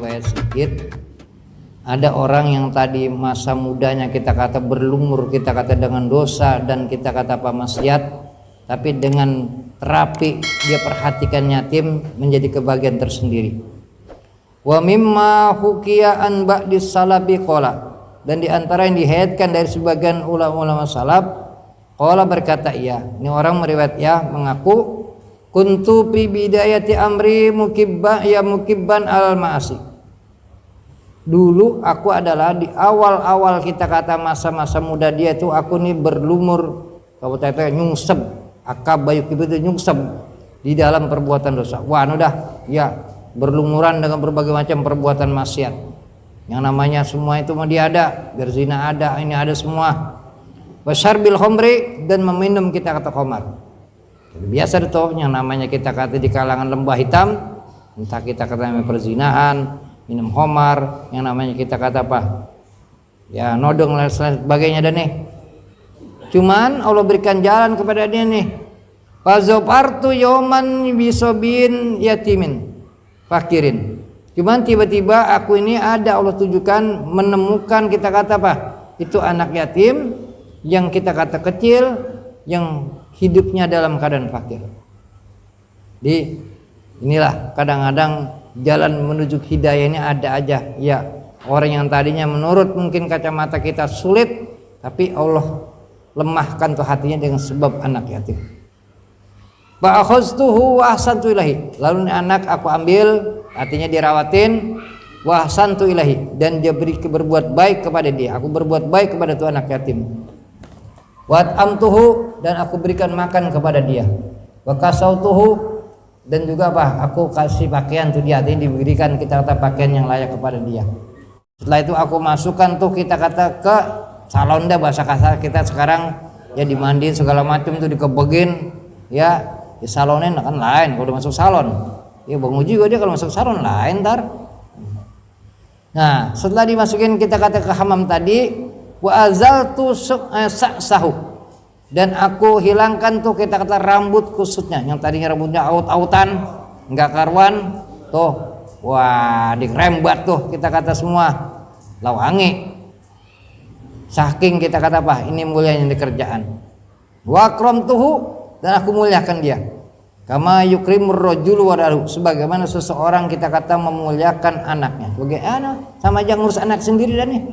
riwayat sedikit. Ada orang yang tadi masa mudanya kita kata berlumur, kita kata dengan dosa dan kita kata apa maksiat, tapi dengan terapi dia perhatikan yatim menjadi kebahagiaan tersendiri. Wa mimma hukiya an ba'di salabi qala, dan di antara yang dihayatkan dari sebagian ulama-ulama salaf, qala berkata ia, ini orang meriwayat ya mengaku, kuntu fi bidayati amri mukibban al ma'asi. Dulu aku adalah di awal-awal kita kata masa-masa muda dia itu aku nih berlumur, kalau tete nyungsep, akabayu itu nyungsep di dalam perbuatan dosa. Wah, udah ya berlumuran dengan berbagai macam perbuatan maksiat. Yang namanya semua itu mah dia ada, berzina ada, ini ada semua. Wasyarbil khamri, dan meminum kita kata khamar. Biasa itu yang namanya kita kata di kalangan lembah hitam, entah kita kata perzinahan, minum khamar, yang namanya kita kata apa ya nodong dan sebagainya dan nih. Cuman Allah berikan jalan kepada dia nih. Fazopartu yoman bisobin yatimin fakirin. Cuman tiba-tiba aku ini ada Allah tujukan menemukan kita kata apa itu anak yatim yang kita kata kecil yang hidupnya dalam keadaan fakir. Di inilah kadang-kadang jalan menuju hidayah ini ada aja ya, orang yang tadinya menurut mungkin kacamata kita sulit, tapi Allah lemahkan tuh hatinya dengan sebab anak yatim. Fa akhaztuhu wa ahsantu ilahi, lalu anak aku ambil, artinya dirawatin, wa ahsantu ilahi, dan dia berbuat baik kepada dia, aku berbuat baik kepada tuh anak yatim. Wa at'amtuhu, dan aku berikan makan kepada dia. Wa kasautuhu, dan juga apa aku kasih pakaian tuh dia, artinya diberikan kita kata pakaian yang layak kepada dia. Setelah itu aku masukkan tuh kita kata ke salon dah, bahasa kasar kita sekarang ya, dimandiin segala macam tuh, dikebegin ya, di salonnya kan lain kalau udah masuk salon ya. Bang Uji juga dia kalau masuk salon lain ntar. Nah setelah dimasukin kita kata ke hamam tadi, wa azaltu sa'sahu, dan aku hilangkan tuh kita kata rambut kusutnya, yang tadinya rambutnya aut-autan nggak karuan tuh, wah dirembat tuh kita kata semua lawangi, saking kita kata apa ini mulianya di kerjaan. Wa akramtuhu, dan aku muliakan dia, kama yukrimur rajulu wadahu, sebagaimana seseorang kita kata memuliakan anaknya. Bagaimana sama aja ngurus anak sendiri dan nih.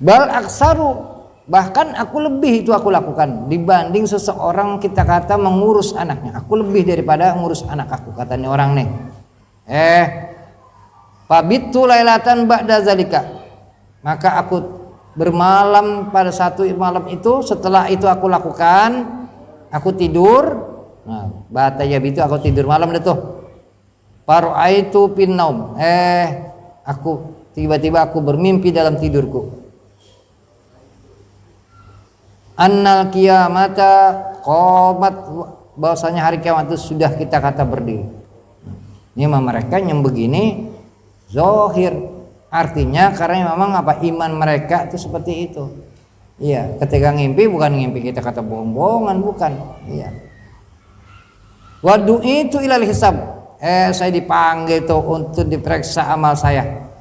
Bal aksaru, bahkan aku lebih itu aku lakukan dibanding seseorang kita kata mengurus anaknya. Aku lebih daripada ngurus anak aku, katanya orang nih. Fabitu lailatan ba'da zalika, maka aku bermalam pada satu malam itu. Setelah itu aku lakukan, aku tidur. Nah, bata ya itu aku tidur malam deh tuh. Faraitu fin naum, aku tiba-tiba aku bermimpi dalam tidurku. Annal kiamata qomat, bahwasanya hari kiamat itu sudah kita kata berdiri. Ini memang mereka yang begini zahir, artinya karena memang apa iman mereka itu seperti itu. Iya, ketika ngimpi bukan ngimpi kita kata bohong-bohongan, bukan. Iya. Wadu itu ilal hisab, saya dipanggil tuh untuk diperiksa amal saya.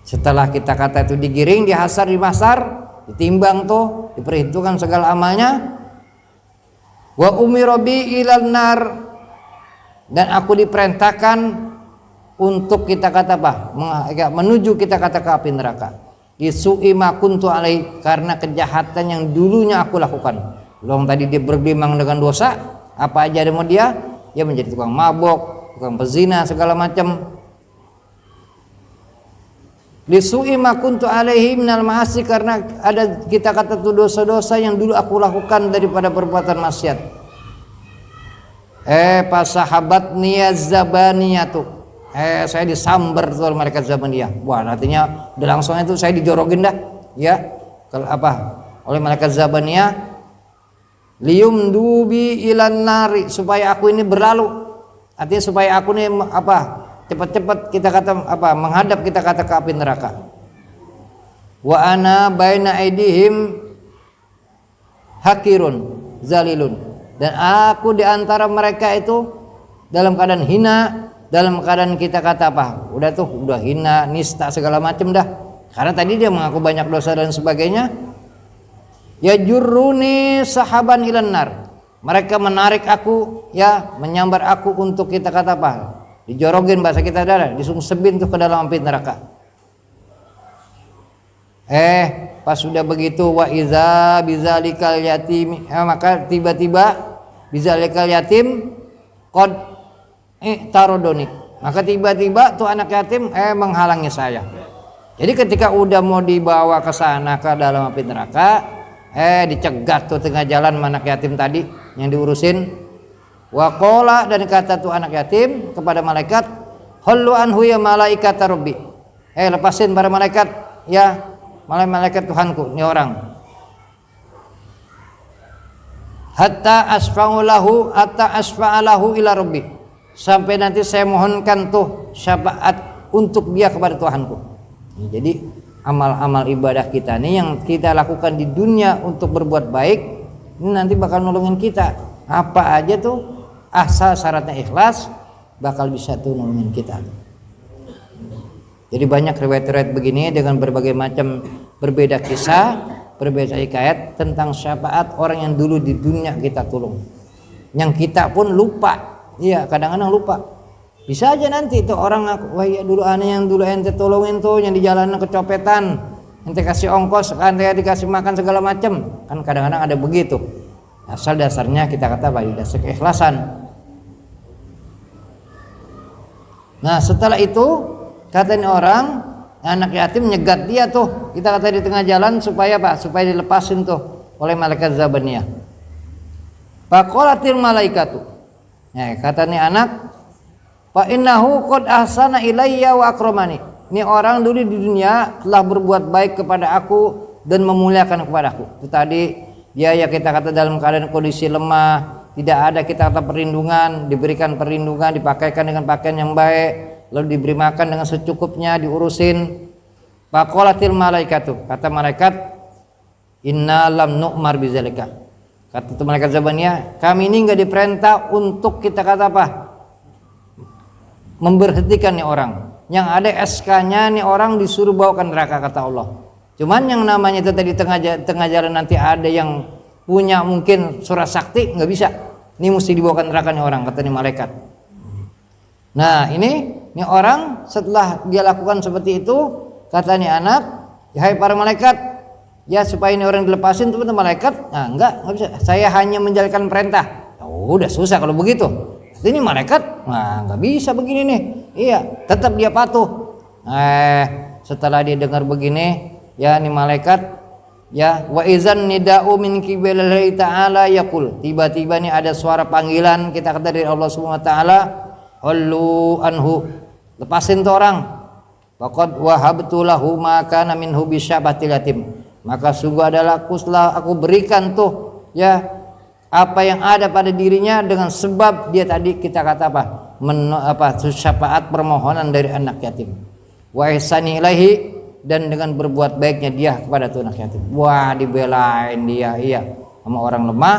Setelah kita kata itu digiring, dihasar, di masar, ditimbang tuh, diperhitungkan segala amalnya. Wa umirobi ilal nar, dan aku diperintahkan untuk kita kata apa menuju kita kata ke api neraka. Disu'i ma kuntu alai, karena kejahatan yang dulunya aku lakukan. Belum tadi dia bergelimang dengan dosa, apa aja demo dia menjadi tukang mabok, tukang pezina segala macam. Lisu'i ma kuntu alaihi minal ma'asi, karena ada kita kata tuh dosa-dosa yang dulu aku lakukan daripada perbuatan maksiat. Pasahabat niyaz zabaniyatu, saya disambar tuh oleh malaikat zabaniyah. Wah, artinya udah langsung itu saya dijorogin dah ya, kalau apa oleh malaikat zabaniyah. Lium dubi ilan nari, supaya aku ini berlalu, artinya supaya aku ini apa cepat-cepat kita kata apa menghadap kita kata ke api neraka. Wa ana baina aidihim hakirun zalilun, dan aku di antara mereka itu dalam keadaan hina dalam keadaan kita kata apa? Udah hina, nista segala macam dah. Karena tadi dia mengaku banyak dosa dan sebagainya. Ya juruni sahaban ilan nar. Mereka menarik aku, ya, menyambar aku untuk kita kata apa? Dijorogin bahasa kita ada, disungsebin tuh ke dalam api neraka. Pas sudah begitu wa iza bizalikal yatim, maka tiba-tiba bizalikal yatim qad tarodoni. Maka tiba-tiba tuh anak yatim menghalangi saya. Jadi ketika udah mau dibawa ke sana ke dalam api neraka, dicegat tuh tengah jalan anak yatim tadi yang diurusin. Waqala, dan kata tuh anak yatim kepada malaikat, hallu anhu ya malaikat rabbi. Lepasin para malaikat, ya malaikat Tuhanku, ini orang. Hatta asfa'alahu ila rabbi. Sampai nanti saya mohonkan tuh syafaat untuk dia kepada Tuhanku. Jadi amal-amal ibadah kita nih yang kita lakukan di dunia untuk berbuat baik, ini nanti bakal nolongin kita. Apa aja tuh, asal syaratnya ikhlas, bakal bisa tuh nolongin kita. Jadi banyak riwayat-riwayat begini dengan berbagai macam berbeda kisah, berbeda hikayat tentang syafaat orang yang dulu di dunia kita tolong, yang kita pun lupa. Iya, kadang-kadang lupa. Bisa aja nanti tuh orang ngaku, wah iya dulu aneh yang dulu ente tolongin tuh yang di jalanan kecopetan, ente kasih ongkos, ente dikasih makan segala macam. Kan kadang-kadang ada begitu. Asal dasarnya kita kata bagi dasar keikhlasan. Nah setelah itu kata ini orang, anak yatim nyegat dia tuh, kita kata di tengah jalan supaya apa? Supaya dilepasin tuh oleh malaikat Zabaniyah. Faqalatil malaikatu. Ya, kata nih anak, fa innahu qad ahsana ilayya wa akramani. Ini orang dulu di dunia telah berbuat baik kepada aku dan memuliakan kepada aku. Itu tadi dia ya kita kata dalam keadaan kondisi lemah, tidak ada kita kata perlindungan, diberikan perlindungan, dipakaikan dengan pakaian yang baik, lalu diberi makan dengan secukupnya, diurusin. Faqalatil malaikatu, kata malaikat, inna lam nu'mar bizalika. Kata itu malaikat Zabaniyah, kami ini enggak diperintah untuk kita kata apa? Memberhentikan nih orang. Yang ada SK-nya nih orang disuruh bawa ke neraka kata Allah. Cuman yang namanya itu tadi tengah jalan nanti ada yang punya mungkin surat sakti, nggak bisa. Ini mesti dibawa ke neraka nih orang, kata nih malaikat. Nah ini orang setelah dia lakukan seperti itu, kata nih anak, hai para malaikat, ya supaya ini orang dilepasin tuh malaikat. Nah enggak bisa. Saya hanya menjalankan perintah. Udah susah kalau begitu. Ini malaikat, nah nggak bisa begini nih. Iya, tetap dia patuh. Setelah dia dengar begini, ya ini malaikat, ya wa izan nida'u min qibalillahi ta'ala yaqul. Tiba-tiba nih ada suara panggilan kita kata dari Allah Subhanahu wa taala, hallu anhu. Lepasin tuh orang. Faqad wahabtu lahu ma kana minhu bisyabatil yatim. Maka sungguh adalah aku berikan tuh ya apa yang ada pada dirinya dengan sebab dia tadi kita kata apa? Syafaat permohonan dari anak yatim. Wa ihsani ilaihi, dan dengan berbuat baiknya dia kepada tuh anak yatim. Wah, dibelain dia, iya, sama orang lemah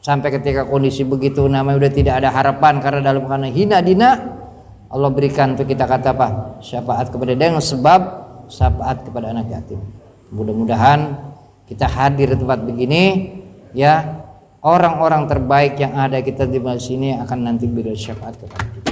sampai ketika kondisi begitu namanya udah tidak ada harapan karena dalam keadaan hina dina, Allah berikan tuh kita kata apa? Syafaat kepada dia dengan sebab syafaat kepada anak yatim. Mudah-mudahan kita hadir di tempat begini, ya orang-orang terbaik yang ada kita di sini akan nanti beri syafaat kepada kita.